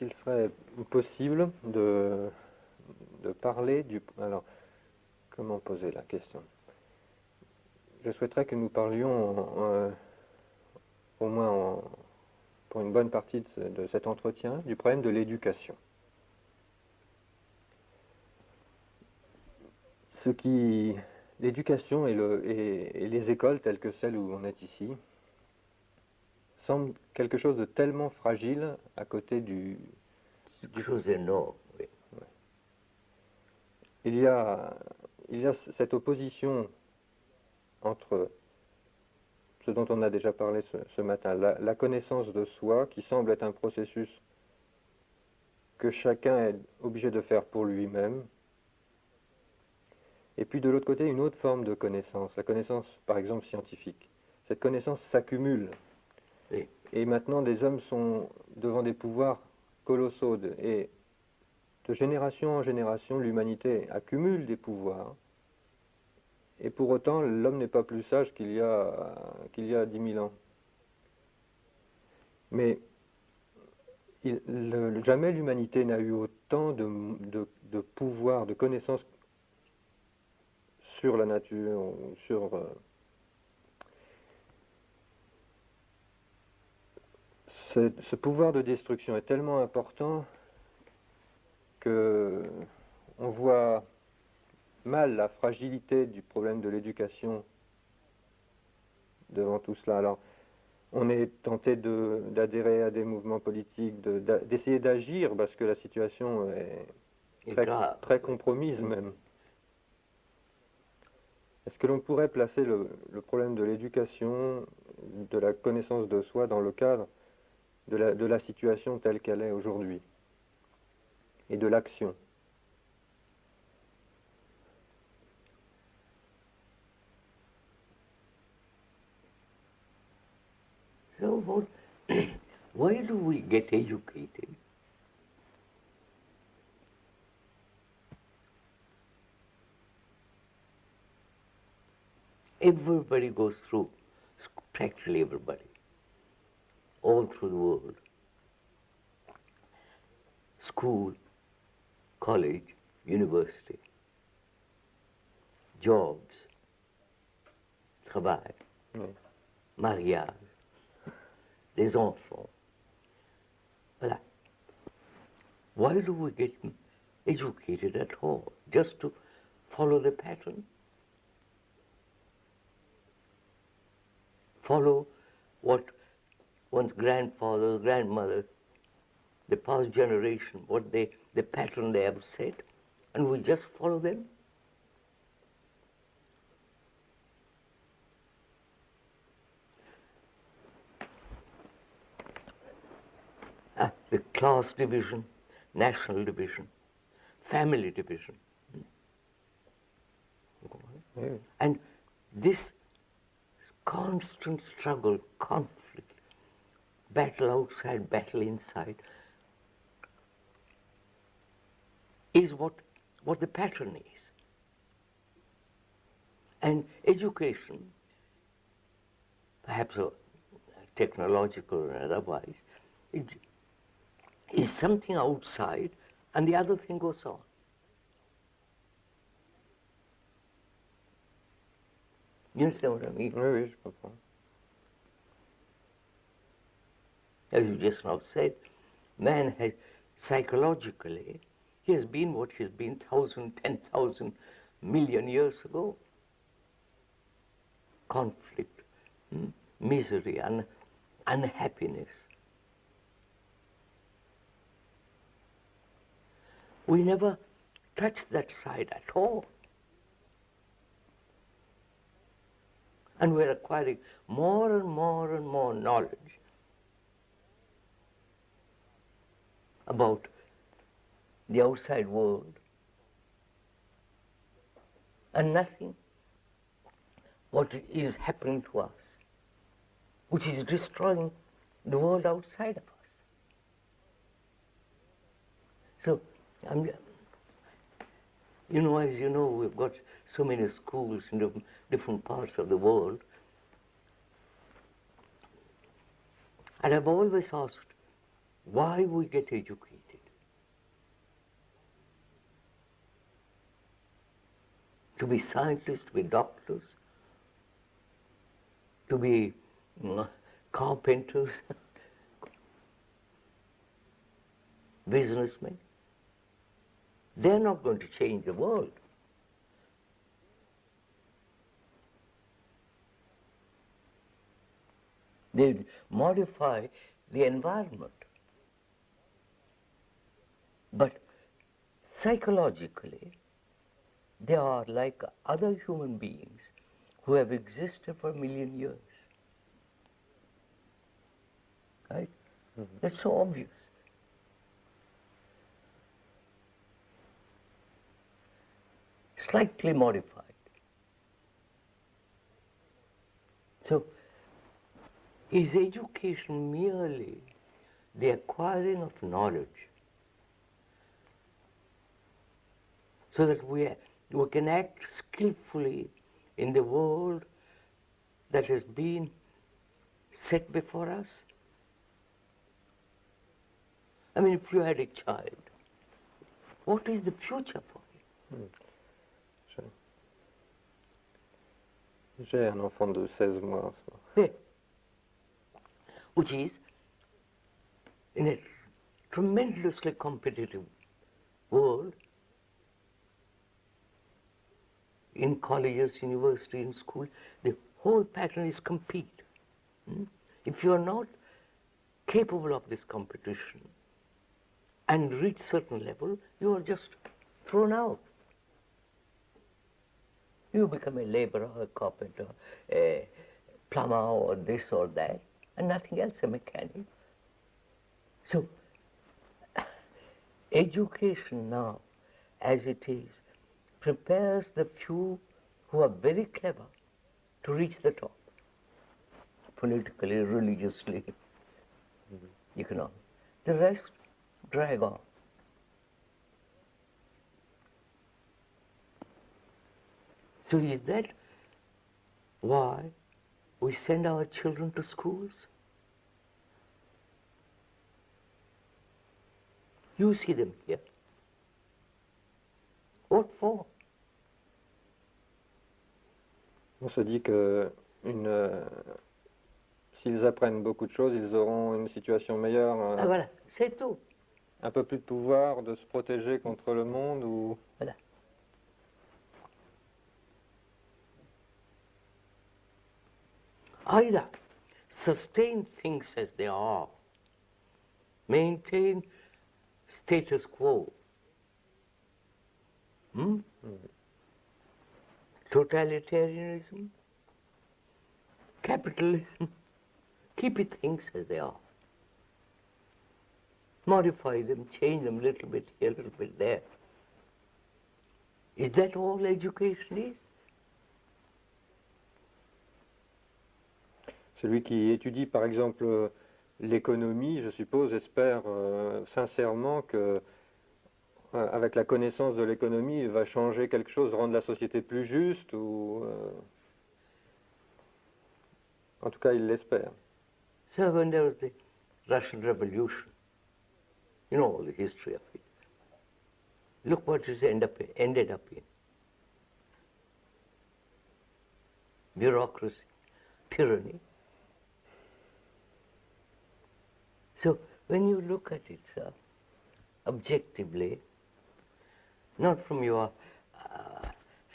qu'il serait possible de parler du... Alors, comment poser la question? Je souhaiterais que nous parlions, au moins pour une bonne partie de cet entretien, du problème de l'éducation. L'éducation et les écoles telles que celles où on est ici semblent quelque chose de tellement fragile à côté du... Quelque chose d'énorme, oui. Ouais. Il y a cette opposition entre ce dont on a déjà parlé ce matin, la connaissance de soi, qui semble être un processus que chacun est obligé de faire pour lui-même, et puis de l'autre côté, une autre forme de connaissance, la connaissance par exemple scientifique. Cette connaissance s'accumule, Oui. et maintenant des hommes sont devant des pouvoirs colossaux, et de génération en génération, l'humanité accumule des pouvoirs, et pour autant, l'homme n'est pas plus sage qu'il y a 10 000 ans. Mais jamais l'humanité n'a eu autant de pouvoir, de connaissances sur la nature, sur... ce pouvoir de destruction est tellement important que on voit mal la fragilité du problème de l'éducation devant tout cela. Alors, on est tenté d'adhérer à des mouvements politiques, d'essayer d'agir parce que la situation est très compromise même. Est-ce que l'on pourrait placer le problème de l'éducation, de la connaissance de soi dans le cadre de la situation telle qu'elle est aujourd'hui et de l'action? So why do we get educated? Everybody goes through, practically everybody, all through the world. School, college, university, jobs, travail, mariage, des enfants. Voilà. Why do we get educated at all? Just to follow the pattern? Follow what one's grandfather, grandmother, the past generation, the pattern they have set, and we just follow them? The class division, national division, family division. Oui. And this constant struggle, conflict, battle outside, battle inside, is what the pattern is. And education, perhaps technological or otherwise, it is something outside and the other thing goes on. You understand what I mean? Oui, oui, je comprends. As you just now said, man has psychologically, he has been what he has been 1,000, 10,000 million years ago. Conflict, misery, unhappiness. We never touched that side at all. And we're acquiring more and more and more knowledge about the outside world, and nothing what is happening to us, which is destroying the world outside of us. So, as you know, we've got so many schools in different parts of the world. And I've always asked, why we get educated. To be scientists, to be doctors, to be carpenters, businessmen. They're not going to change the world. They'll modify the environment. But psychologically, they are like other human beings who have existed for 1,000,000 years. Right? Mm-hmm. That's so obvious. Slightly modified. So, is education merely the acquiring of knowledge so that we can act skillfully in the world that has been set before us? I mean, if you had a child, what is the future for him? J'ai un enfant de 16 mois en ce moment. Yeah. Which is in a tremendously competitive world, in colleges, university, in school, the whole pattern is compete. If you are not capable of this competition and reach certain level, you are just thrown out. You become a laborer, a carpenter, a plumber, or this or that, and nothing else, a mechanic. So, education now, as it is, prepares the few who are very clever to reach the top, politically, religiously, economically. The rest drag on. So is that why we send our children to schools? You see them here. What for? On se dit que s'ils apprennent beaucoup de choses, ils auront une situation meilleure, Ah voilà, c'est tout. un peu plus de pouvoir de se protéger contre le monde ou... Voilà. Either sustain things as they are, maintain status quo, totalitarianism, capitalism, keep it things as they are. Modify them, change them a little bit here, a little bit there. Is that all education is? Celui qui étudie par exemple l'économie, je suppose, espère sincèrement que avec la connaissance de l'économie, il va changer quelque chose, rendre la société plus juste, ou en tout cas il l'espère. So when there was the Russian Revolution, you know all the history of it. Look what it ended up in. Bureaucracy, tyranny. So when you look at it, sir, objectively, not from your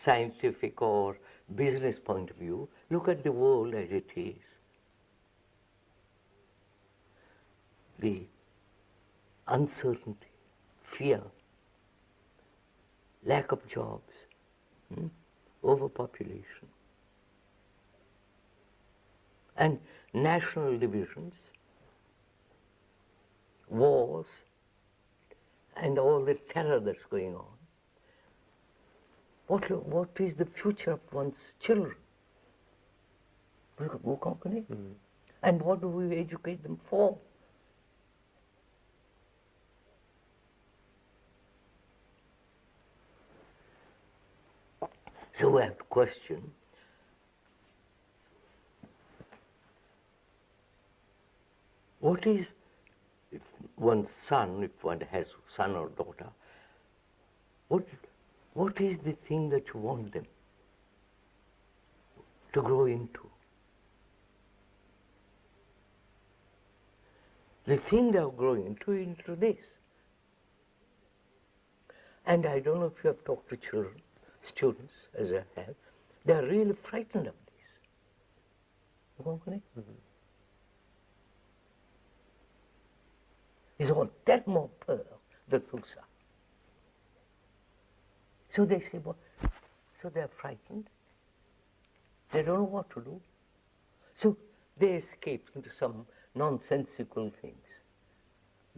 scientific or business point of view, look at the world as it is. The uncertainty, fear, lack of jobs, overpopulation, and national divisions, wars, and all the terror that's going on. What is the future of one's children? And what do we educate them for? So we have to question, what is one's son, if one has son or daughter, what is the thing that you want them to grow into? The thing they are growing into this. And I don't know if you have talked to children, students, as I have, they are really frightened of this. Okay? It's all that more pearl, the Tusa. So they say, well, so they are frightened. They don't know what to do. So they escape into some nonsensical things.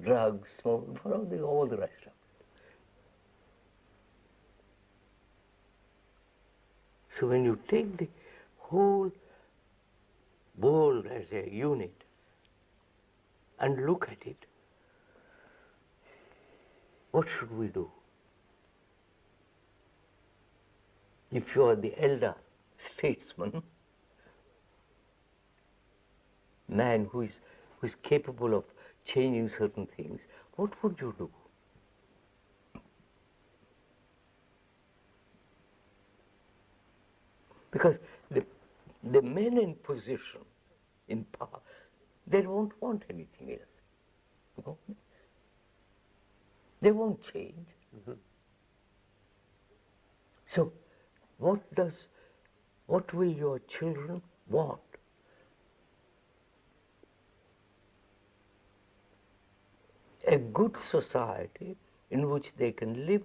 Drugs, smoke, all the rest of it. So when you take the whole world as a unit and look at it, what should we do? If you are the elder statesman, man who is capable of changing certain things, what would you do? Because the men in position, in power, they won't want anything else. They won't change. So, what will your children want? A good society in which they can live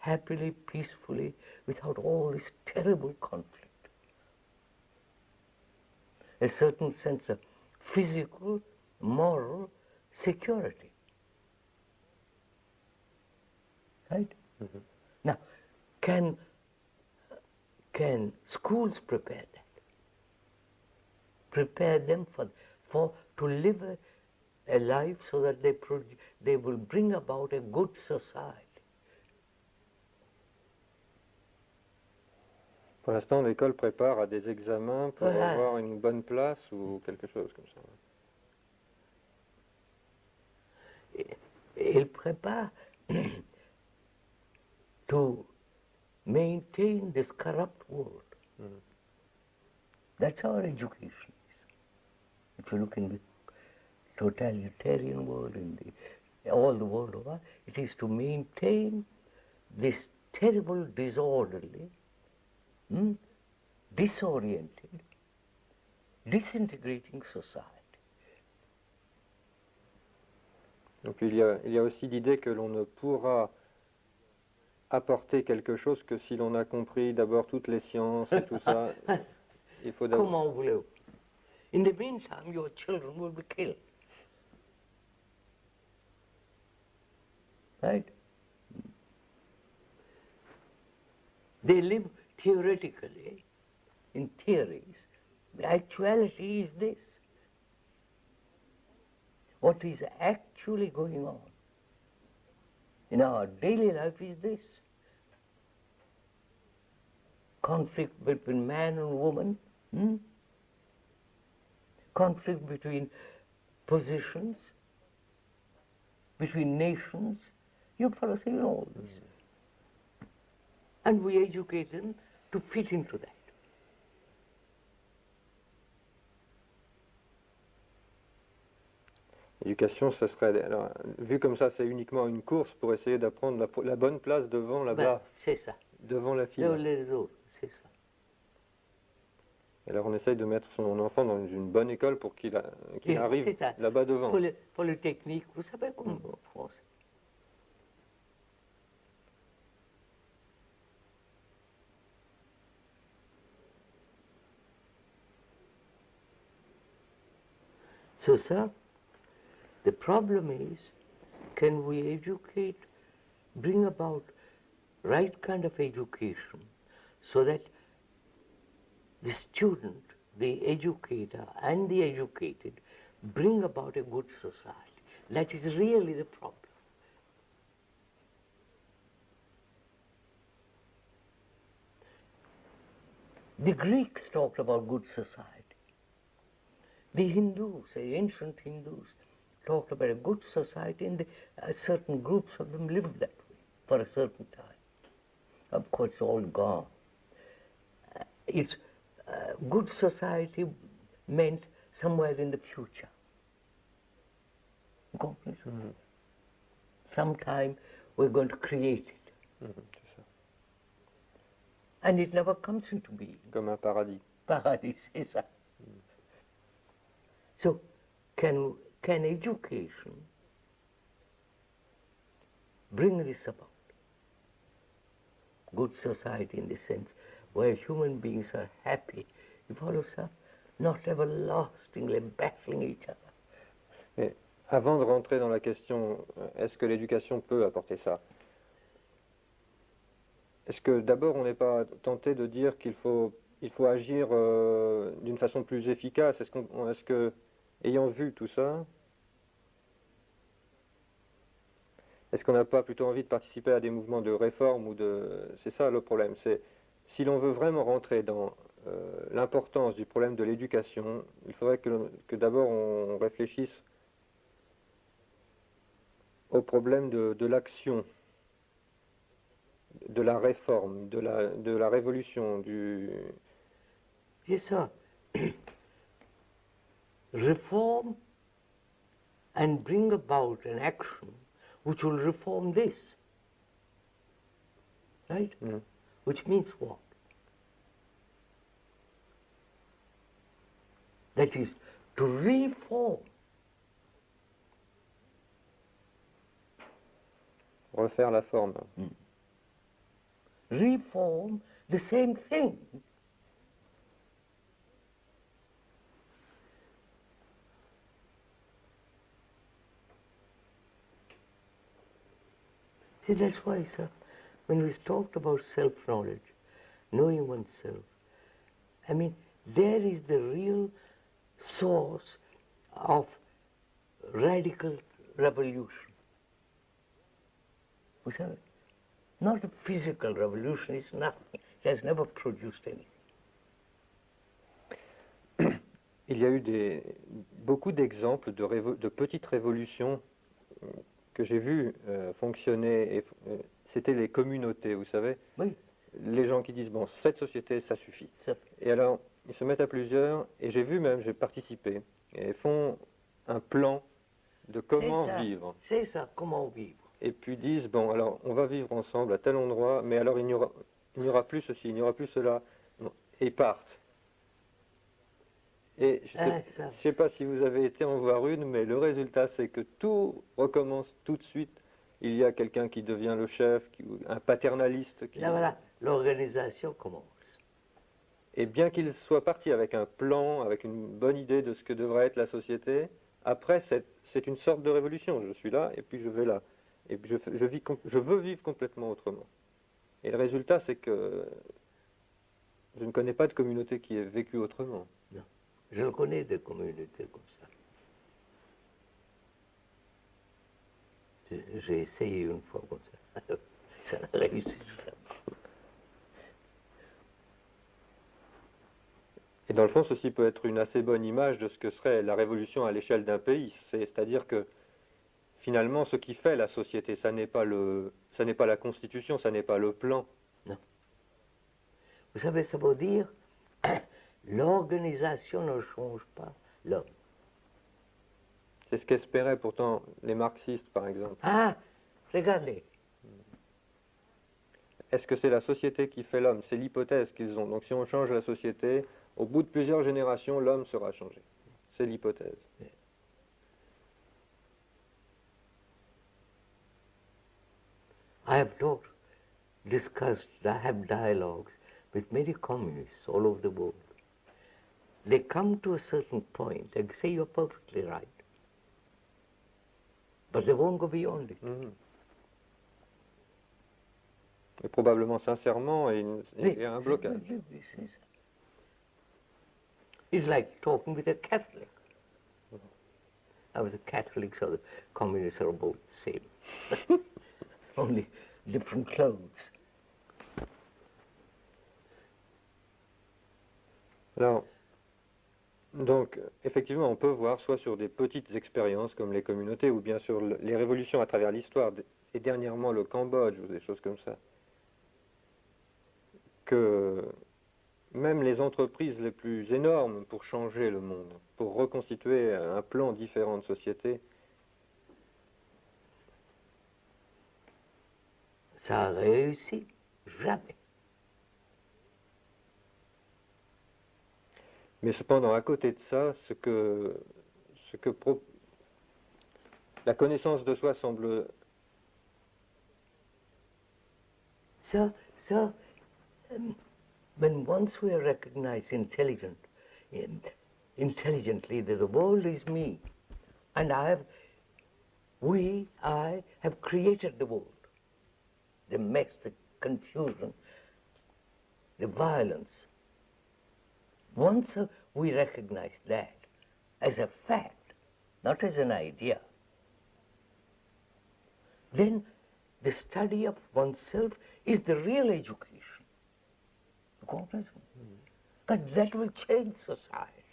happily, peacefully, without all this terrible conflict. A certain sense of physical, moral security. Right? Now, can schools prepare that? Prepare them to live a life so that they will bring about a good society. Pour l'instant, l'école prépare à des examens pour avoir une bonne place ou quelque chose comme ça. Il prépare to maintain this corrupt world. That's our education is. If you look in the totalitarian world, all the world over, it is to maintain this terrible, disorderly, disoriented, disintegrating society. Donc il y a aussi l'idée que l'on ne pourra apporter quelque chose que si l'on a compris d'abord toutes les sciences et tout ça. Il faut d'abord... Comment voulez-vous? In the meantime, your children will be killed. Right? They live theoretically, in theories. The actuality is this. What is actually going on in our daily life is this. Conflict between man and woman, conflict between positions, between nations. You fellows, you know all this. And we educate them to fit into that. L'éducation, ce serait, alors, vu comme ça, c'est uniquement une course pour essayer d'apprendre la bonne place devant là-bas, C'est ça. devant la file. Les autres, c'est ça. Alors on essaye de mettre son enfant dans une bonne école pour qu'il arrive là-bas devant. Polytechnique, vous savez comment en France. So, sir, the problem is, can we educate, bring about right kind of education so that the student, the educator, and the educated bring about a good society? That is really the problem. The Greeks talked about good society. The Hindus, the ancient Hindus, talked about a good society, and certain groups of them lived that way for a certain time. Of course, it's all gone. It's good society meant somewhere in the future. Sometime we're going to create it. C'est ça. And it never comes into being. Comme un paradis. Paradis, c'est ça. So, can education bring this about? Good society in the sense where human beings are happy, you follow, sir? Not everlastingly battling each other. Mais avant de rentrer dans la question, est-ce que l'éducation peut apporter ça? Est-ce que d'abord on n'est pas tenté de dire qu'il faut agir d'une façon plus efficace? Est-ce que, ayant vu tout ça, est-ce qu'on n'a pas plutôt envie de participer à des mouvements de réforme ou de... C'est ça le problème. C'est si l'on veut vraiment rentrer dans l'importance du problème de l'éducation, il faudrait que d'abord on réfléchisse au problème de l'action, de la réforme, de la révolution, du... Yes, sir. Reform and bring about an action which will reform this. Right? Which means what? That is, to reform. Refaire la forme. Reform the same thing. See, that's why, sir, when we talked about self-knowledge, knowing oneself, I mean, there is the real source of radical revolution. Not a physical revolution, it's nothing. It has never produced anything. Il y a eu beaucoup d'exemples de petites révolutions que j'ai vues fonctionner. Et, c'était les communautés, vous savez. Oui. Les gens qui disent, bon, cette société, ça suffit. Et alors, ils se mettent à plusieurs, et j'ai participé, et font un plan de comment vivre. C'est ça, comment vivre. Et puis disent, bon, alors, on va vivre ensemble à tel endroit, mais alors il n'y aura plus ceci, il n'y aura plus cela, et partent. Et je ne sais pas si vous avez été en voir une, mais le résultat, c'est que tout recommence tout de suite. Il y a quelqu'un qui devient le chef, un paternaliste. Là, voilà, l'organisation commence. Et bien qu'il soit parti avec un plan, avec une bonne idée de ce que devrait être la société, après, c'est une sorte de révolution. Je suis là, et puis je vais là. Et puis je veux vivre complètement autrement. Et le résultat, c'est que je ne connais pas de communauté qui ait vécu autrement. Non. Je connais des communautés comme ça. J'ai essayé une fois comme ça. Ça n'a réussi jamais. Et dans le fond, ceci peut être une assez bonne image de ce que serait la révolution à l'échelle d'un pays. C'est-à-dire que finalement, ce qui fait la société, ça n'est pas la constitution, ça n'est pas le plan. Non. Vous savez, ça veut dire l'organisation ne change pas l'homme. C'est ce qu'espéraient pourtant les marxistes, par exemple. Ah, regardez. Est-ce que c'est la société qui fait l'homme? C'est l'hypothèse qu'ils ont. Donc si on change la société, au bout de plusieurs générations, l'homme sera changé. C'est l'hypothèse. I have discussed, I have dialogues with many communists all over the world. They come to a certain point and say you're perfectly right. But they won't go beyond it. Et probablement sincèrement, il y a un blocage. It's like talking with a Catholic. The Catholics or the communists are both the same. Only different clothes. Alors, Donc, effectivement, on peut voir soit sur des petites expériences comme les communautés, ou bien sur les révolutions à travers l'histoire, et dernièrement le Cambodge, ou des choses comme ça, que même les entreprises les plus énormes pour changer le monde, pour reconstituer un plan différent de société, ça a réussi. Jamais. mais cependant, à côté de ça, la connaissance de soi semble... So, when once we recognize intelligently that the world is me, and I have created the world, the mess, the confusion, the violence. Once we recognize that as a fact, not as an idea, then the study of oneself is the real education. Because that will change society.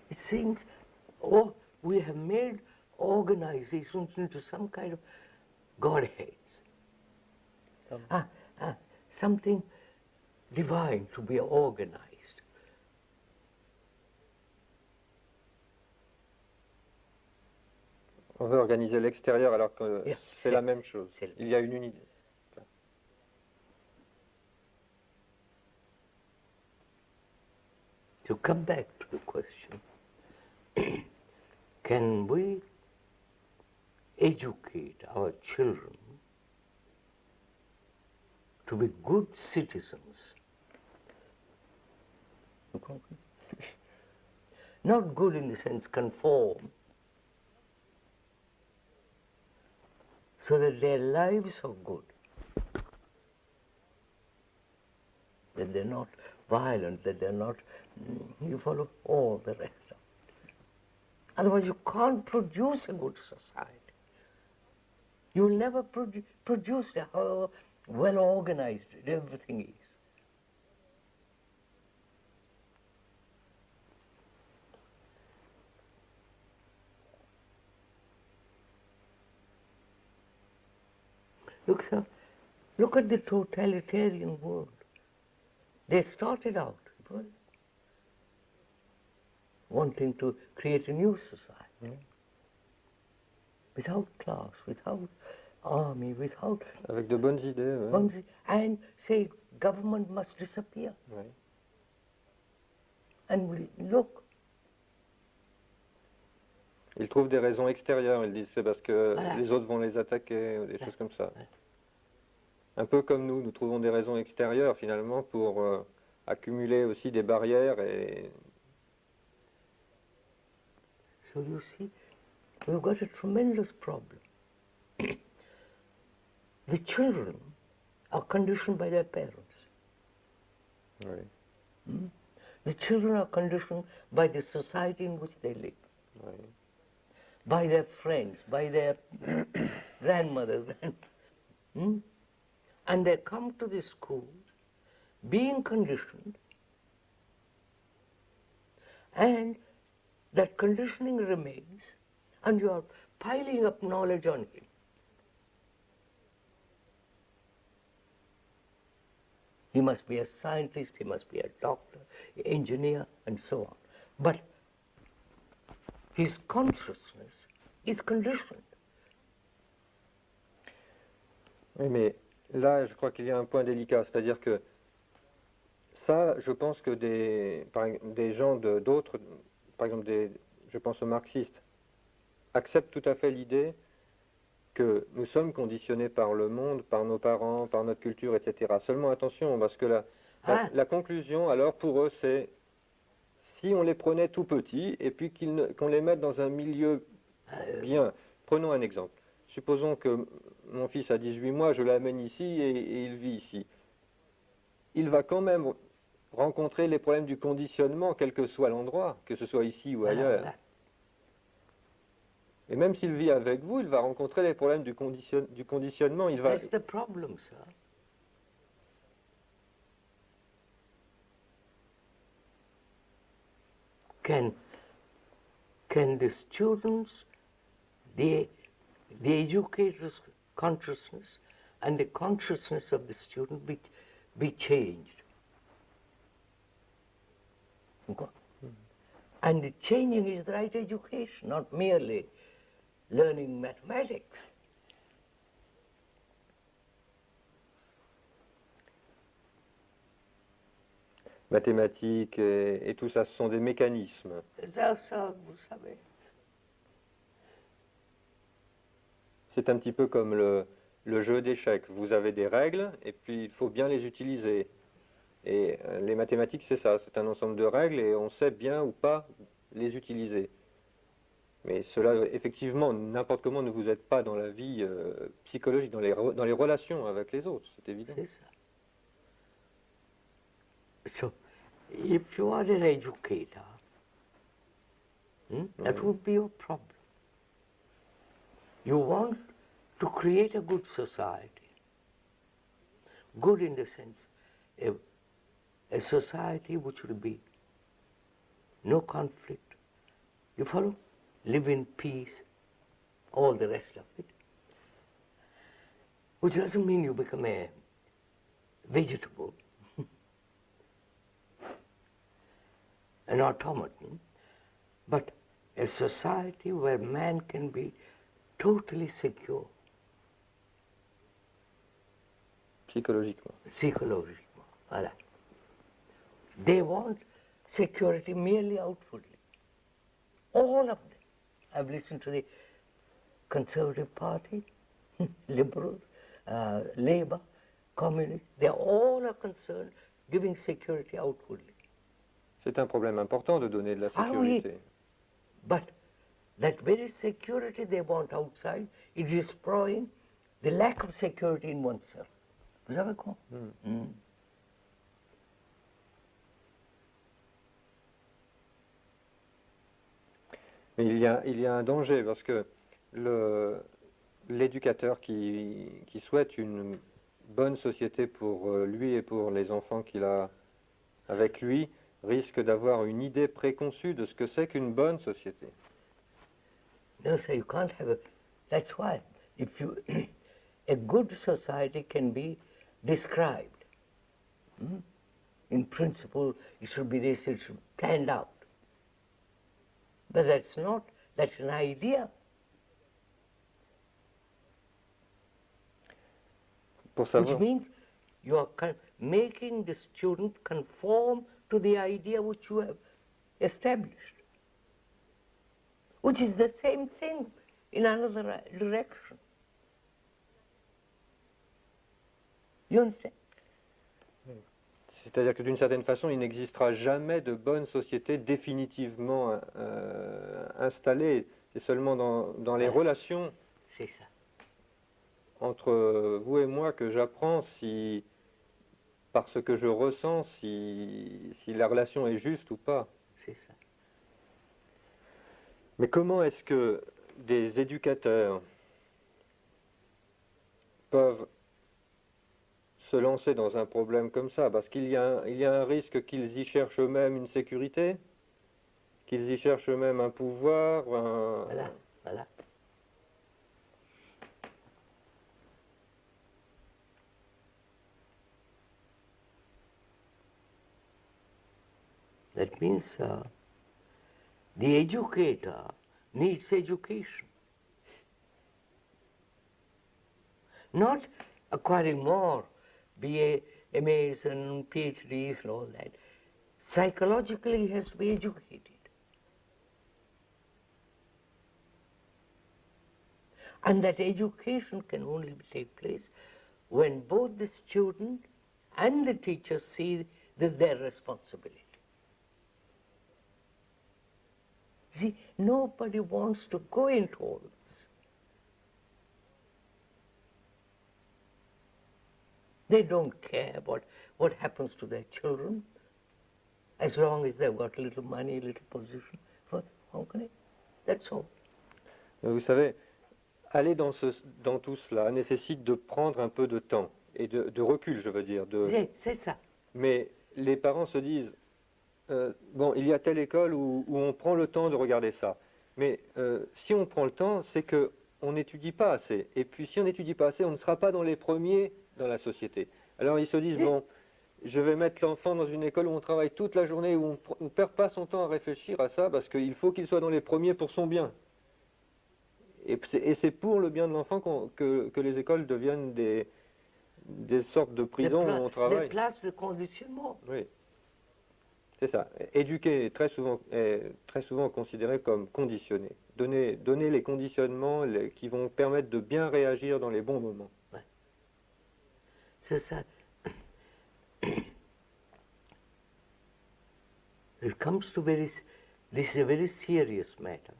It seems we have made organizations into some kind of godheads. Something divine to be organized. On veut organiser l'extérieur alors que Yeah, c'est la même chose. c'est- Il y a une unité. To come back to the question, can we educate our children to be good citizens? Not good in the sense conform, so that their lives are good, that they're not violent, that they're not, you follow all the rest of it. Otherwise you can't produce a good society. You will never produce how well organized everything is. Look at the totalitarian world. They started out wanting to create a new society, without class, without army, without... Avec de bonnes idées. Ouais. And say government must disappear. Ouais. And look. Ils trouvent des raisons extérieures, ils disent c'est parce que Voilà. les autres vont les attaquer, ou des choses comme ça. Un peu comme nous trouvons des raisons extérieures finalement pour accumuler aussi des barrières et... So you see, we've got a tremendous problem. The children are conditioned by their parents. Oui. The children are conditioned by the society in which they live. Oui. By their friends, by their grandmothers. And they come to the school being conditioned, and that conditioning remains, and you are piling up knowledge on him. He must be a scientist, he must be a doctor, engineer, and so on. But his consciousness is conditioned. Oui, mais là, je crois qu'il y a un point délicat, c'est-à-dire que ça, je pense que des gens d'autres, par exemple, je pense aux marxistes, acceptent tout à fait l'idée que nous sommes conditionnés par le monde, par nos parents, par notre culture, etc. Seulement attention, parce que la conclusion, alors, pour eux, c'est si on les prenait tout petits et puis qu'on les mette dans un milieu bien. Prenons un exemple. Supposons que mon fils a 18 mois, je l'amène ici et il vit ici. Il va quand même rencontrer les problèmes du conditionnement, quel que soit l'endroit, que ce soit ici ou ailleurs. Voilà. Et même s'il vit avec vous, il va rencontrer les problèmes du conditionnement. Il va... That's the problem, sir. Can the students, the educator's consciousness and the consciousness of the student be changed? Okay? And the changing is the right education, not merely learning mathematics. Mathématiques et tout ça, ce sont des mécanismes. Ça, vous savez. C'est un petit peu comme le jeu d'échecs. Vous avez des règles et puis il faut bien les utiliser. Et les mathématiques, c'est ça, c'est un ensemble de règles et on sait bien ou pas les utiliser. Mais cela, effectivement, n'importe comment ne vous aide pas dans la vie psychologique, dans les relations avec les autres, c'est évident. C'est ça. So, if you are an educator, that would be your problem. You want to create a good society. Good in the sense, a society which will be no conflict. You follow? Live in peace, all the rest of it. Which doesn't mean you become a vegetable, an automaton, but a society where man can be totally secure. Psychologiquement. Psychologiquement, voilà. They want security merely outwardly. All of them. I've listened to the Conservative Party, Liberals, Labour, Communists. They all are concerned giving security outwardly. C'est un problème important de donner de la sécurité. Oui. But that very security they want outside is destroying the lack of security in oneself. Vous avez compris? Mais il y a un danger parce que l'éducateur qui souhaite une bonne société pour lui et pour les enfants qu'il a avec lui risque d'avoir une idée préconçue de ce que c'est qu'une bonne société. No, sir, you can't have a... That's why, if you... a good society can be described. In principle, it should be this, it should be planned out. But that's not, that's an idea. Pour savoir... Which means you are making the student conform to the idea which you have established, which is the same thing in another direction. You understand? C'est-à-dire que d'une certaine façon, il n'existera jamais de bonne société définitivement installée. C'est seulement dans les relations C'est ça. entre vous et moi que j'apprends si, par ce que je ressens, si la relation est juste ou pas. C'est ça. Mais comment est-ce que des éducateurs peuvent se lancer dans un problème comme ça? Parce qu'il y a un risque qu'ils y cherchent eux-mêmes une sécurité, qu'ils y cherchent eux-mêmes un pouvoir, Voilà, voilà. That means the educator needs education. Not acquiring more, BA, MAs and PhDs and all that. Psychologically he has to be educated. And that education can only take place when both the student and the teacher see that their responsibility. See, nobody wants to go into all this. They don't care about what happens to their children. as long as they've got a little money, a little position. Okay, that's all. Vous savez, aller dans tout cela nécessite de prendre un peu de temps et de recul, je veux dire. C'est ça. Mais les parents se disent, bon, il y a telle école où on prend le temps de regarder ça. Mais si on prend le temps, c'est qu'on n'étudie pas assez. Et puis si on n'étudie pas assez, on ne sera pas dans les premiers dans la société. Alors ils se disent, bon, je vais mettre l'enfant dans une école où on travaille toute la journée, où on ne perd pas son temps à réfléchir à ça, parce qu'il faut qu'il soit dans les premiers pour son bien. Et c'est pour le bien de l'enfant que les écoles deviennent des sortes de prisons où on travaille. Des places de conditionnement. Oui. C'est ça. Éduquer est très souvent considéré comme conditionné. Donner les conditionnements qui vont permettre de bien réagir dans les bons moments. Ouais. C'est ça. It comes to this is a very serious matter.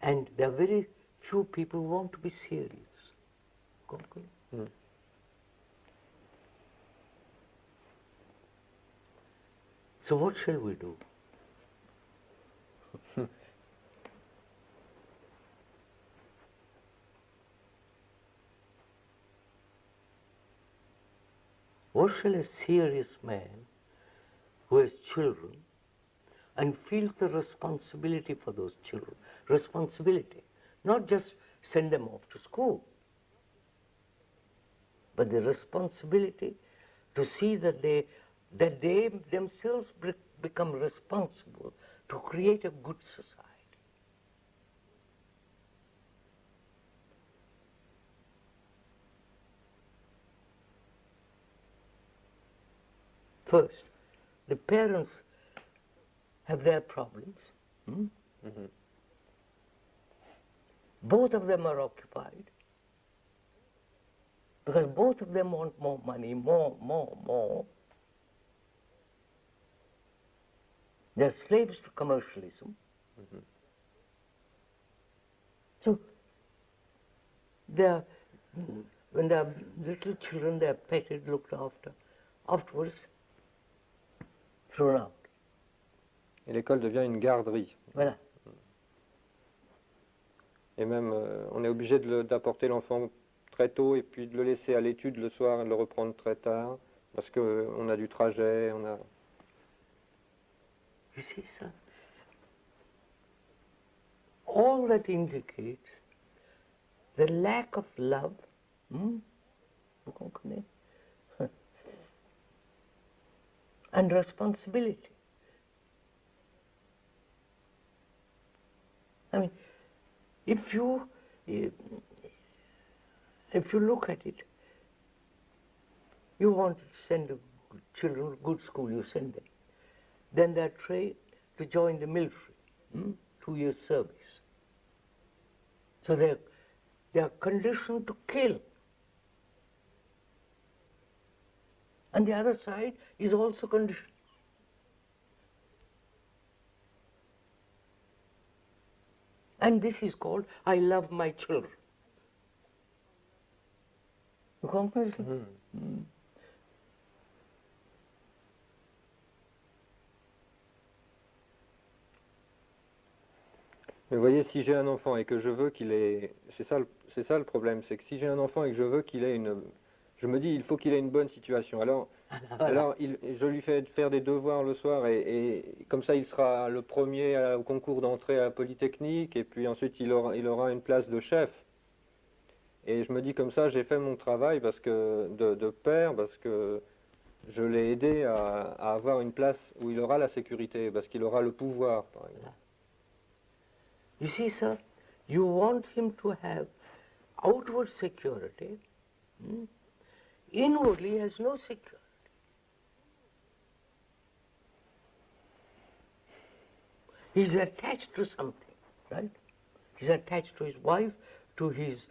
And there are very few people who want to be serious. Okay? Mm. So what shall we do? What shall a serious man who has children and feels the responsibility for those children, responsibility, not just send them off to school, but the responsibility to see that they themselves become responsible to create a good society. First, the parents have their problems. Mm-hmm. Both of them are occupied because both of them want more money, more. They're slaves to commercialism. Mm-hmm. So, when they're little children, they're petted, looked after. Afterwards, thrown out. Et l'école devient une garderie. Voilà. Et même, on est obligé d'apporter l'enfant très tôt et puis de le laisser à l'étude le soir et de le reprendre très tard parce qu'on a du trajet, on a... You see, sir, all that indicates the lack of love, and responsibility. I mean, if you look at it, you want to send the children to good school, you send them. Then they're trained to join the military, 2 years service. So they are conditioned to kill. And the other side is also conditioned. And this is called, I love my children. You comprehend? Mm. Mais vous voyez, si j'ai un enfant et que je veux qu'il ait... C'est ça le problème, c'est que si j'ai un enfant et que je veux qu'il ait une... Je me dis, il faut qu'il ait une bonne situation. Alors je lui fais faire des devoirs le soir et comme ça, il sera le premier au concours d'entrée à la Polytechnique et puis ensuite, il aura une place de chef. Et je me dis comme ça, j'ai fait mon travail parce que de père, parce que je l'ai aidé à avoir une place où il aura la sécurité, parce qu'il aura le pouvoir, par exemple. You see, sir, you want him to have outward security. Inwardly, he has no security. He's attached to something, right? He's attached to his wife, to his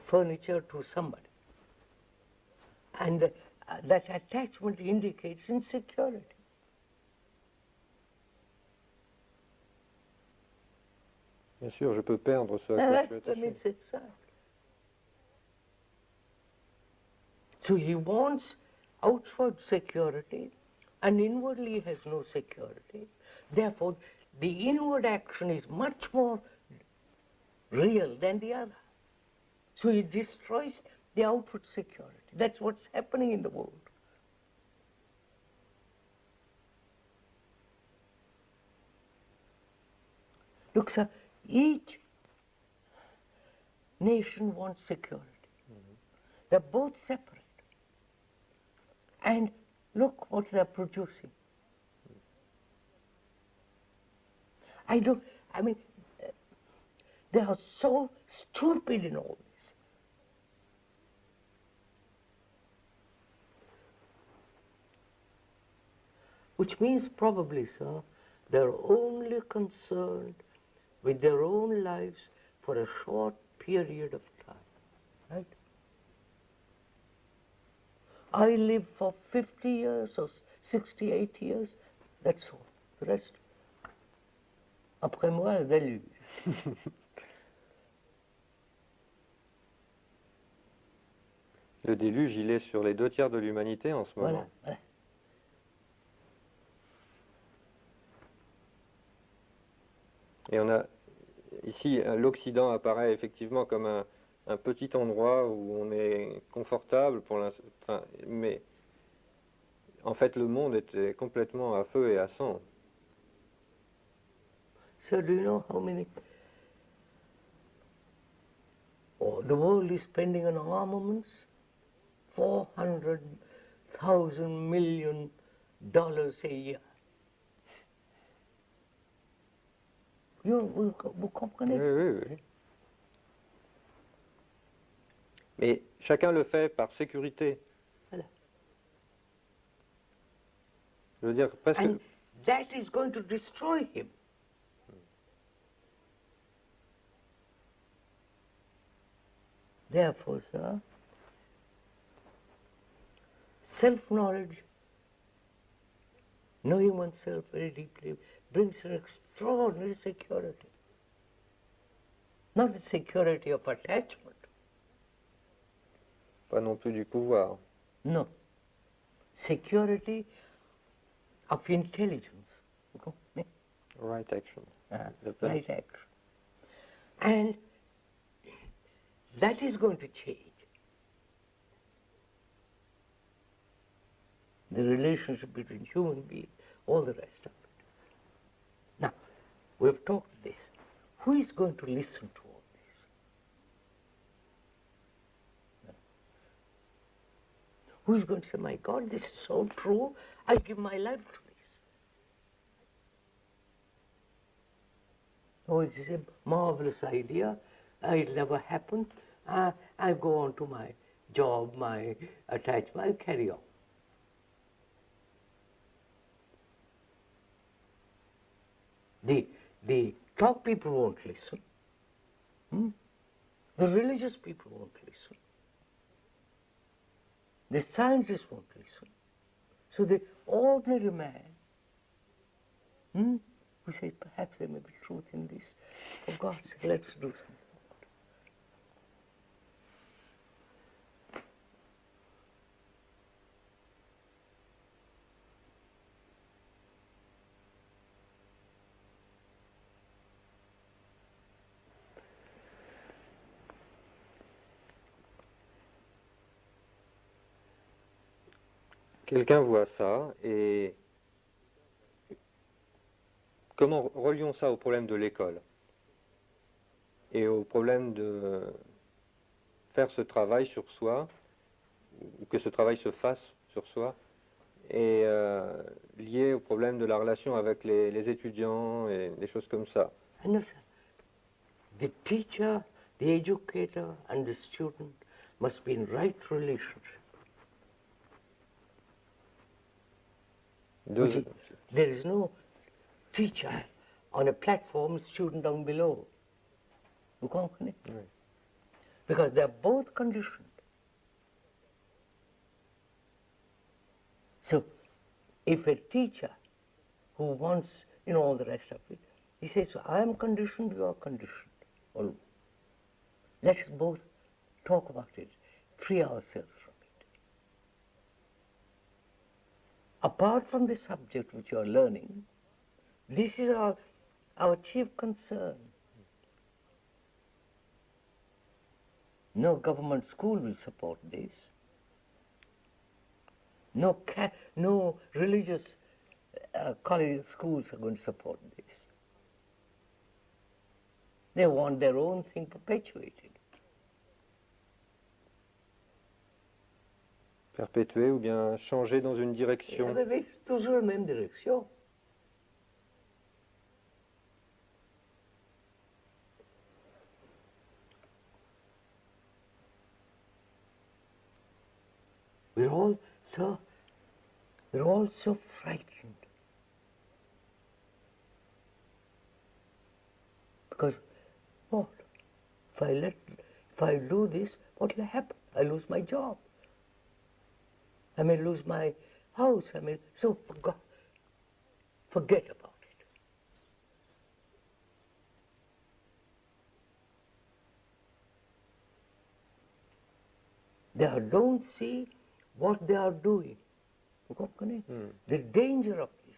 furniture, to somebody. And that attachment indicates insecurity. Bien sûr, je peux perdre ce à quoi je suis attaché. So he wants outward security and inwardly has no security. Therefore, the inward action is much more real than the other. So it destroys the outward security. That's what's happening in the world. Look, sir, each nation wants security. They're both separate. And look what they're producing. They are so stupid in all this. Which means probably, sir, they're only concerned with their own lives for a short period of time, right? I live for 50 years or 68 years, that's all. The rest, après moi, le déluge. Le déluge, il est sur les 2/3 de l'humanité en ce moment. Voilà. Et on a ici, l'Occident apparaît effectivement comme un petit endroit où on est confortable pour l'instant, mais en fait le monde était complètement à feu et à sang. So do you know how many? Oh, the world is spending on armaments $400,000 million a year. Vous comprenez? Oui. Mais chacun le fait par sécurité. Voilà. Je veux dire, parce And que... that is going to destroy him. Therefore, sir, self-knowledge, knowing oneself very deeply, brings an extraordinary security. Not the security of attachment. Pas non plus du pouvoir. No. Security of intelligence. Right action. Right action. And that is going to change. The relationship between human beings, all the rest of it. Now, we've talked this. Who is going to listen to all this? Who is going to say, my God, this is so true, I give my life to this. Oh, it is a marvelous idea. It'll never happen. I go on to my job, my attachment, I'll carry on. The top people won't listen. The religious people won't listen. The scientists won't listen. So the ordinary man, we say, perhaps there may be truth in this. For God's sake, let's do something. Quelqu'un voit ça et comment relions ça au problème de l'école et au problème de faire ce travail sur soi, ou que ce travail se fasse sur soi, et lié au problème de la relation avec les étudiants et des choses comme ça. No, sir. The teacher, the educator and the student must be in right relationship. There is no teacher on a platform, student down below. You comprehend? Oui. Because they are both conditioned. So, if a teacher who wants, all the rest of it, he says, I am conditioned, you are conditioned. Well, let us both talk about it, free ourselves from it. apart from the subject which you are learning, this is our chief concern. No government school will support this. No religious college schools are going to support this. They want their own thing perpetuated. Perpétuer ou bien changer dans une direction. C'est toujours la même direction. We're all so frightened. Because what? If I do this, what will happen? I lose my job. I may lose my house. Forget about it. They don't see what they are doing. Vous comprenez? The danger of this.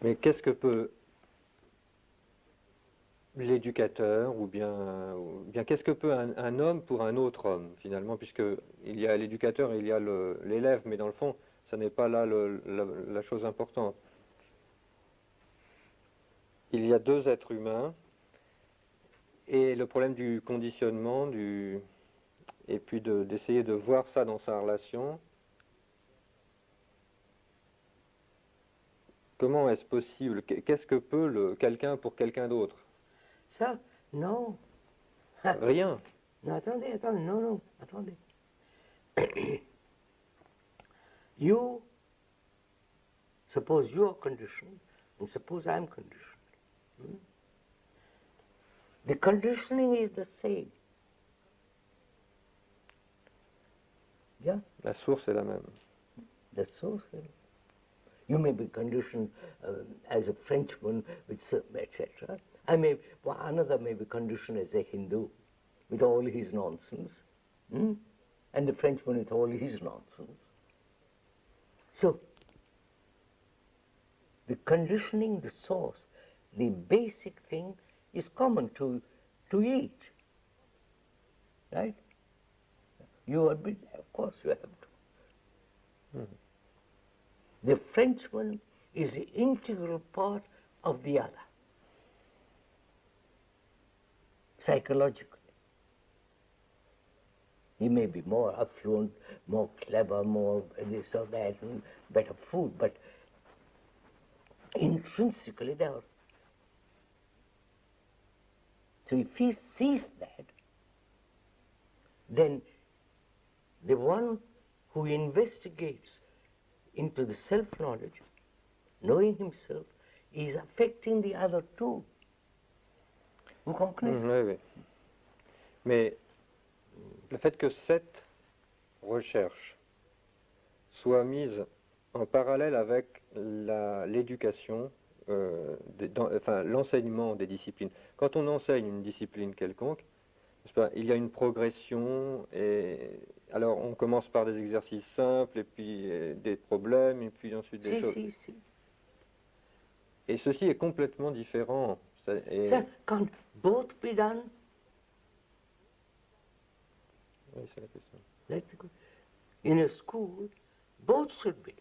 Mais qu'est-ce que peut l'éducateur ou bien qu'est-ce que peut un homme pour un autre homme finalement, puisque il y a l'éducateur et il y a l'élève, mais dans le fond, ça n'est pas là la chose importante. Il y a deux êtres humains et le problème du conditionnement, et puis d'essayer de voir ça dans sa relation. Comment est-ce possible? Qu'est-ce que peut quelqu'un pour quelqu'un d'autre? Ça, non. Rien. Non, attendez, non, attendez. You, suppose you are conditioned, and suppose I am conditioned. The conditioning is the same. Yeah? La source est la même. The source. You may be conditioned as a Frenchman, etc. Another may be conditioned as a Hindu, with all his nonsense, and the Frenchman with all his nonsense. So, the conditioning, the source, the basic thing is common to each, right? You admit, of course you have to. The Frenchman is the integral part of the other, psychologically. He may be more affluent, more clever, more this or that, and better food, but intrinsically they are. So if he sees that, then the one who investigates into the self-knowledge, knowing himself, is affecting the other too. Vous comprenez? Oui. Mais le fait que cette recherche soit mise en parallèle avec l'éducation, l'enseignement des disciplines. Quand on enseigne une discipline quelconque, il y a une progression, et alors on commence par des exercices simples, et puis des problèmes, et puis ensuite des choses. Si. Et ceci est complètement différent. So, can't both be done? Oui, c'est la question. That's good. In a school, both should be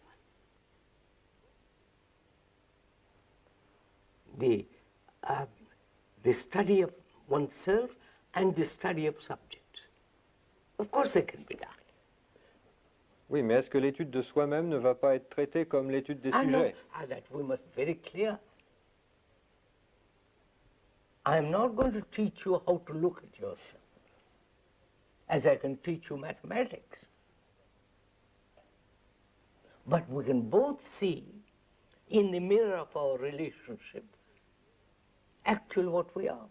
done. The study of oneself and the study of subjects. Of course they can be done. Oui, mais est-ce que l'étude de soi-même ne va pas être traitée comme l'étude des sujets? That we must be very clear. I am not going to teach you how to look at yourself, as I can teach you mathematics. But we can both see in the mirror of our relationship actually what we are.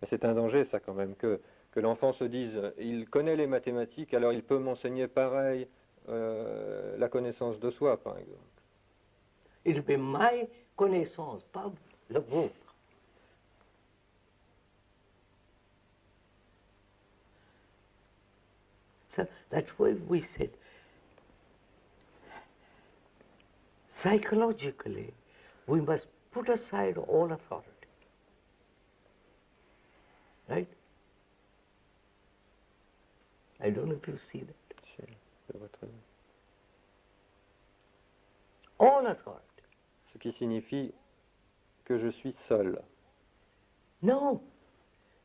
C'est un danger, ça, quand même, que l'enfant se dise il connaît les mathématiques, alors il peut m'enseigner pareil la connaissance de soi, par exemple. It will be my connaissance, pas le vôtre. So that's why we said, psychologically, we must put aside all authority. Right? I don't know if you see that. Je vois très bien. All authority. Ce qui signifie que je suis seul. No,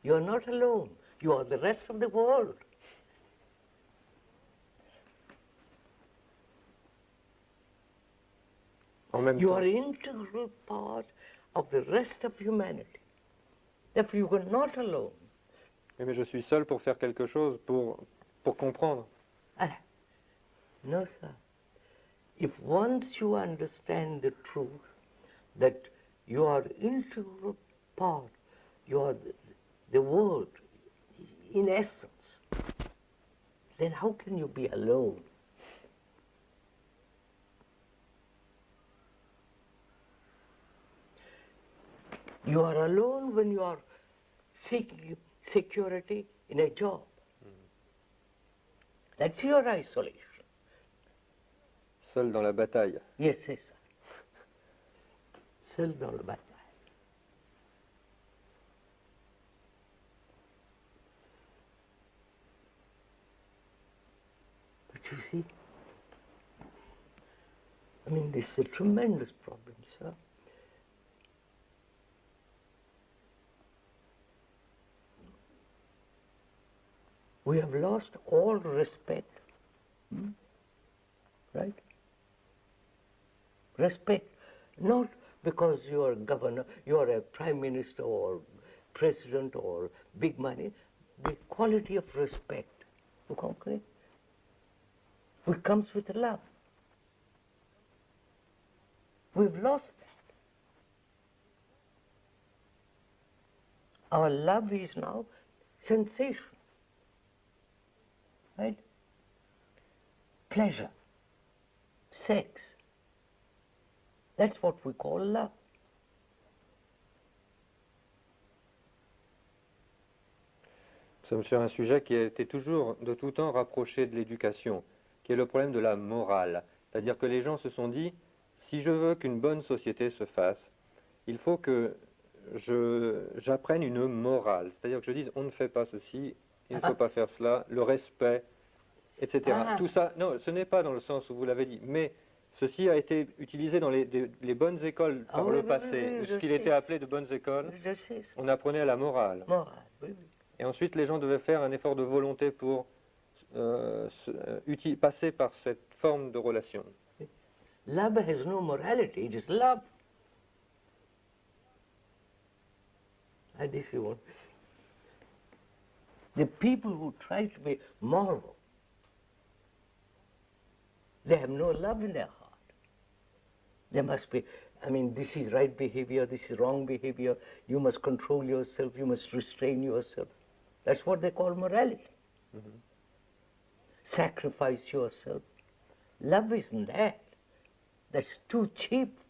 you are not alone. You are the rest of the world. En même You temps, are an integral part of the rest of humanity. Therefore, you are not alone. oui, mais je suis seul pour faire quelque chose, pour comprendre. Ah, no, sir. If once you understand the truth that you are integral part, you are the world in essence, then how can you be alone? You are alone when you are seeking security in a job. That's your isolation. Seul dans la bataille. Yes, yes, sir. Seul dans la bataille. But you see, I mean, this is a tremendous problem, sir. We have lost all respect, right? Respect, not because you are a governor, you are a prime minister or president or big money, the quality of respect, okay? Which comes with love. We've lost that. Our love is now sensation. Right? Pleasure, sex. That's what we call love. Nous sommes sur un sujet qui a été toujours, de tout temps, rapproché de l'éducation, qui est le problème de la morale. C'est-à-dire que les gens se sont dit, si je veux qu'une bonne société se fasse, il faut que j'apprenne une morale. C'est-à-dire que je dise, on ne fait pas ceci, il ne faut pas faire cela, le respect, etc. Tout ça, non, ce n'est pas dans le sens où vous l'avez dit, mais ceci a été utilisé dans les bonnes écoles par le passé, ce qu'il était appelé de bonnes écoles. On apprenait à la morale. Et ensuite, les gens devaient faire un effort de volonté pour passer par cette forme de relation. Love has no morality, it is love. And this you want. The people who try to be moral, they have no love in their heart. There must be, I mean, this is right behavior, this is wrong behavior, you must control yourself, you must restrain yourself. That's what they call morality. Mm-hmm. Sacrifice yourself. Love isn't that. That's too cheap.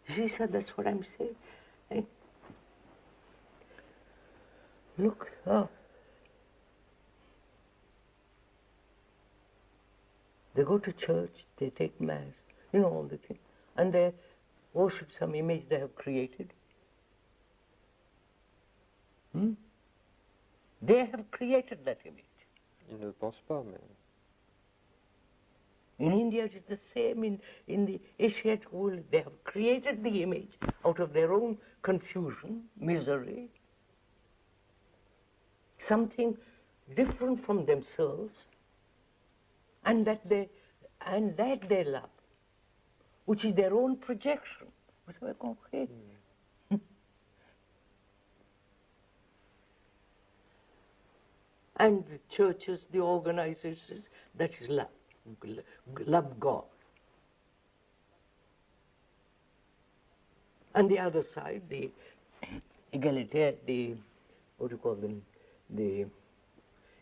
You see, sir, that's what I'm saying. Hey. Look, they go to church, they take mass, you know, all the things, and they worship some image they have created. They have created that image. Ils ne le pensent pas, mais... In India, it is the same. In the Asiatic world, they have created the image out of their own confusion, misery, something different from themselves, and that they love, which is their own projection. Vous savez compris? And the churches, the organizations, that is love. Love God. And the other side, the egalitarian, the, what do you call them, the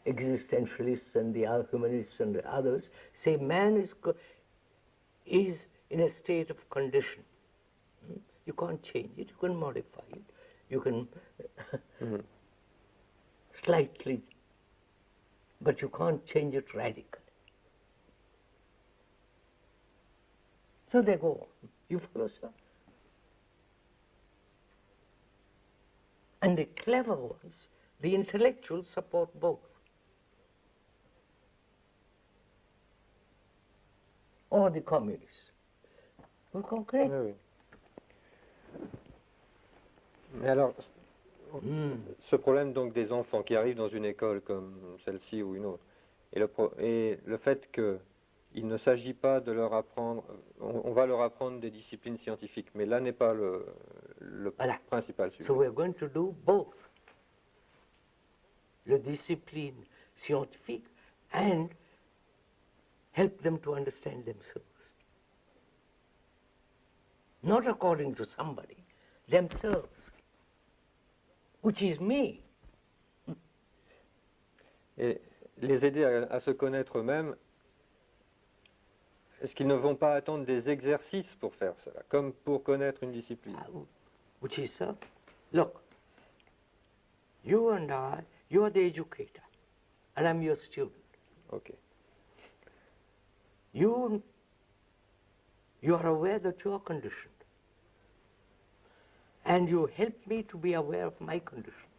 existentialists and the humanists and the others, say man is in a state of condition. You can't change it, you can modify it, you can slightly, but you can't change it radically. So they go on. You follow, sir? And the clever ones, the intellectuals, support both. Or the communists. Vous comprenez? Oui, oui. Mais alors, ce problème donc des enfants qui arrivent dans une école comme celle-ci ou une autre, et le fait qu'il ne s'agit pas de leur apprendre, on va leur apprendre des disciplines scientifiques, mais là n'est pas le Voilà. principal sujet. So we're going to do both. The discipline scientifique and help them to understand themselves. Not according to somebody, themselves, which is me. Et les aider à se connaître eux-mêmes, est-ce qu'ils ne vont pas attendre des exercices pour faire cela, comme pour connaître une discipline? Which is, sir, look, you and I, you are the educator, and I'm your student. Ok. You are aware that you are conditioned. And you help me to be aware of my condition.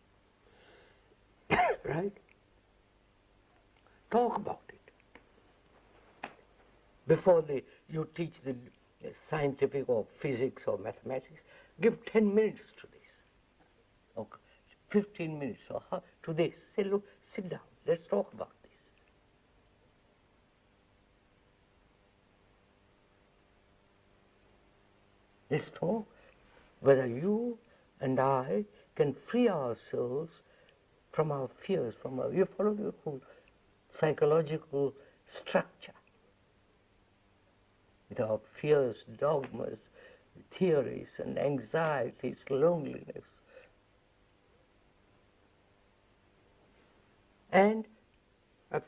Right? Talk about it. Before you teach the scientific or physics or mathematics, give 10 minutes to this. Okay. 15 minutes to this. Say, look, sit down, let's talk about this. Let's talk whether you and I can free ourselves from our fears, from our, you follow the whole psychological structure, without fears, dogmas, theories and anxieties, loneliness. And I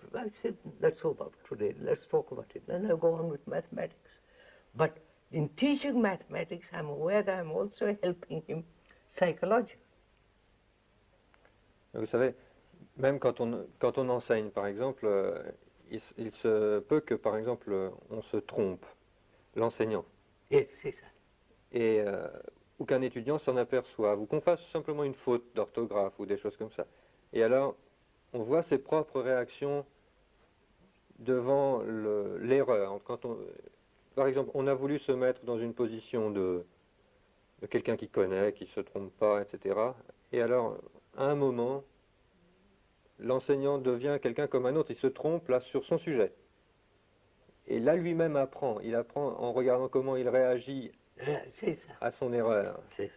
said, that's all about today, let's talk about it. Then I go on with mathematics. But in teaching mathematics, I'm aware that I'm also helping him psychologically. Vous savez, même quand on enseigne, par exemple, il se peut que, par exemple, on se trompe, l'enseignant. Yes, c'est ça. Et ou qu'un étudiant s'en aperçoive, ou qu'on fasse simplement une faute d'orthographe ou des choses comme ça. Et alors, on voit ses propres réactions devant l'erreur. Par exemple, on a voulu se mettre dans une position de quelqu'un qui connaît, qui ne se trompe pas, etc. Et alors, à un moment, l'enseignant devient quelqu'un comme un autre, il se trompe là sur son sujet. Et là, lui-même apprend. Il apprend en regardant comment il réagit à son erreur. C'est ça.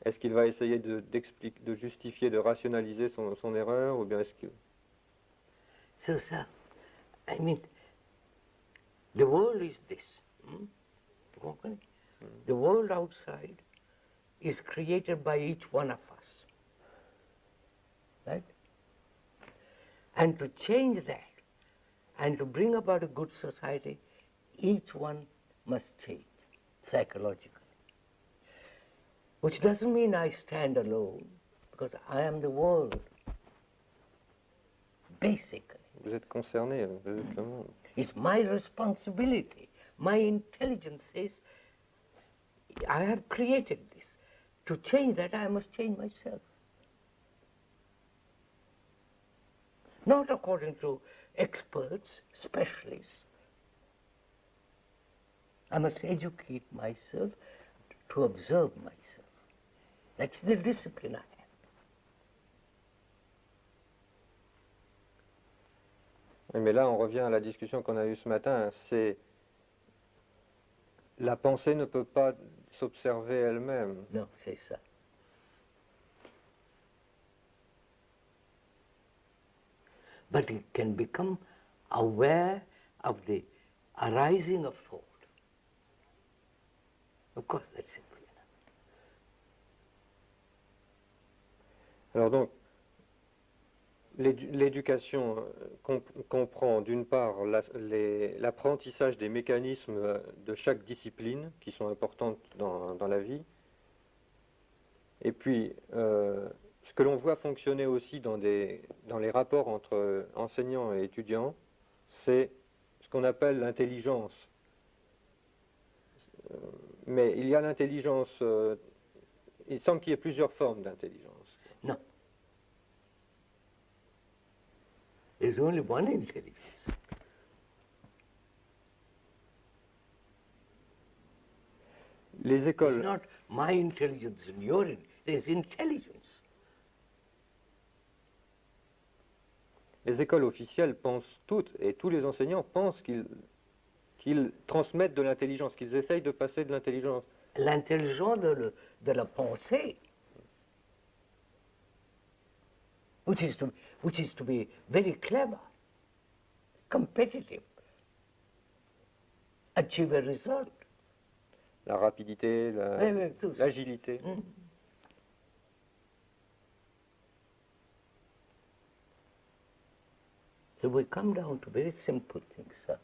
Est-ce qu'il va essayer de justifier, de rationaliser son erreur, ou bien est-ce que... C'est ça. I mean, the world is this. Okay? The world outside is created by each one of us. Right? And to change that and to bring about a good society, each one must change psychologically. Which doesn't mean I stand alone, because I am the world. Basically. Vous êtes concerné, vous êtes le monde. It's my responsibility. My intelligence says, I have created this. To change that, I must change myself. Not according to experts, specialists. I must educate myself to observe myself. That's the discipline I have. Oui, mais là, on revient à la discussion qu'on a eue ce matin. C'est la pensée ne peut pas s'observer elle-même. Non, c'est ça. But it can become aware of the arising of thought. Of course, that's simple enough. Alors donc, l'éducation comprend d'une part l'apprentissage des mécanismes de chaque discipline qui sont importantes dans la vie. Et puis, ce que l'on voit fonctionner aussi dans les rapports entre enseignants et étudiants, c'est ce qu'on appelle l'intelligence. Mais il y a l'intelligence, il semble qu'il y ait plusieurs formes d'intelligence. No. There's only one intelligence. Les écoles, It's not my intelligence and your intelligence. There's intelligence. les écoles officielles pensent toutes, et tous les enseignants pensent qu'ils transmettent de l'intelligence, qu'ils essayent de passer de l'intelligence. L'intelligence de la pensée, which is to be very clever, competitive, achieve a result. La rapidité, Oui, tout ça. l'agilité. So we come down to very simple things, sir.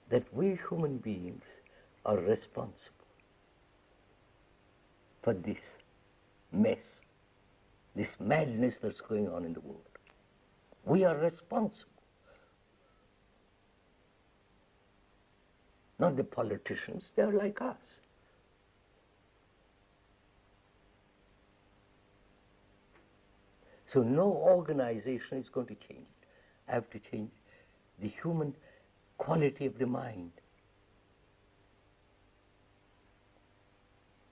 That we human beings are responsible for this mess, this madness that's going on in the world. We are responsible. Not the politicians, they are like us. So no organization is going to change it. I have to change the human quality of the mind.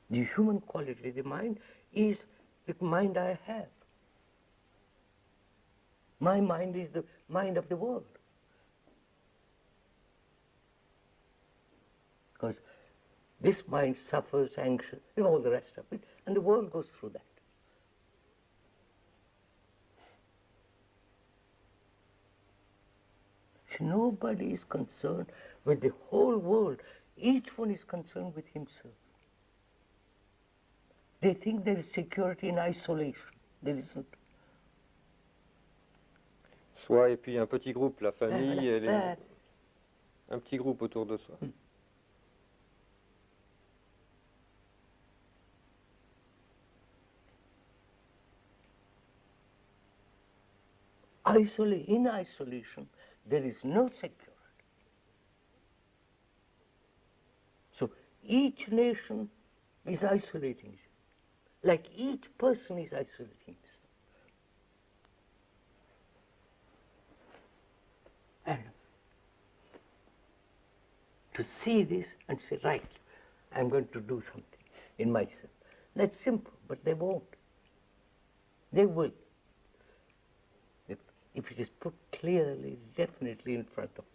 The human quality of the mind is the mind I have. My mind is the mind of the world. Because this mind suffers, anxious, and all the rest of it, and the world goes through that. So nobody is concerned with the whole world. Each one is concerned with himself. They think there is security in isolation. There isn't. Soi et puis un petit groupe, la famille, et un petit groupe autour de soi. In isolation, there is no security. So each nation is isolating itself, like each person is isolating himself. And to see this and say, right, I'm going to do something in myself. That's simple, but they won't. They will. If it is put clearly, definitely in front of them.